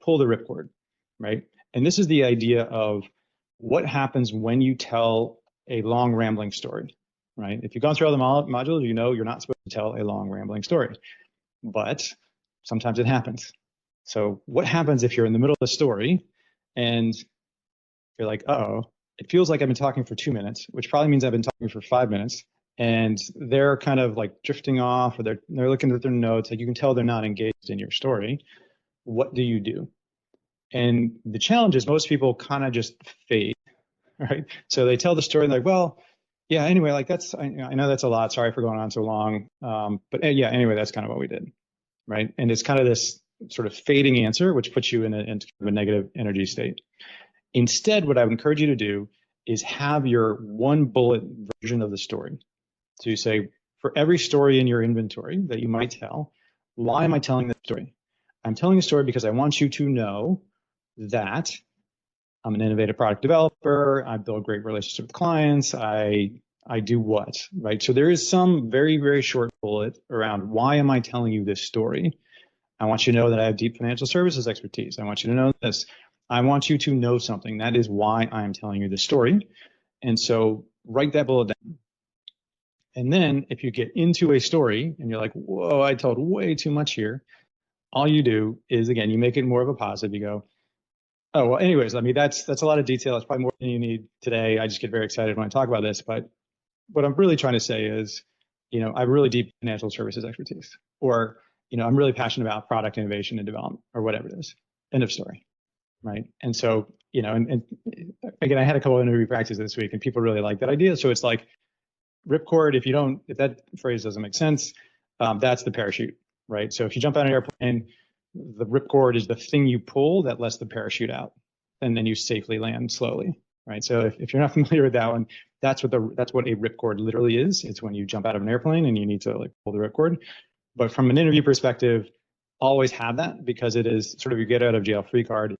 pull the ripcord, right? And this is the idea of what happens when you tell a long rambling story, right? If you've gone through all the modules, you know you're not supposed to tell a long rambling story, but sometimes it happens. So what happens if you're in the middle of the story and you're like, uh-oh, it feels like I've been talking for 2 minutes, which probably means I've been talking for 5 minutes, and they're kind of like drifting off, or they're looking at their notes. Like, you can tell they're not engaged in your story. What do you do? And the challenge is most people kind of just fade, right? So they tell the story and they're like, well, yeah, anyway, like I know that's a lot. Sorry for going on so long. But yeah, anyway, that's kind of what we did, right? And it's kind of this sort of fading answer, which puts you into a negative energy state. Instead, what I would encourage you to do is have your one bullet version of the story. So you say, for every story in your inventory that you might tell, why am I telling this story? I'm telling a story because I want you to know that I'm an innovative product developer. I build great relationships with clients. I do what, right? So there is some very, very short bullet around why am I telling you this story? I want you to know that I have deep financial services expertise. I want you to know this. I want you to know something. That is why I'm telling you this story. And so write that bullet down. And then if you get into a story and you're like, whoa, I told way too much here, all you do is, again, you make it more of a positive. You go, oh, well, anyways, I mean, that's a lot of detail. It's probably more than you need today. I just get very excited when I talk about this. But what I'm really trying to say is, I have really deep financial services expertise, or, I'm really passionate about product innovation and development, or whatever it is. End of story, right? And so, and again, I had a couple of interview practices this week, and people really like that idea. So it's like ripcord. If that phrase doesn't make sense, that's the parachute, right? So if you jump out of an airplane, the ripcord is the thing you pull that lets the parachute out, and then you safely land slowly, right? So if you're not familiar with that one, that's what a ripcord literally is. It's when you jump out of an airplane and you need to like pull the ripcord. But from an interview perspective, always have that, because it is sort of your get out of jail free card.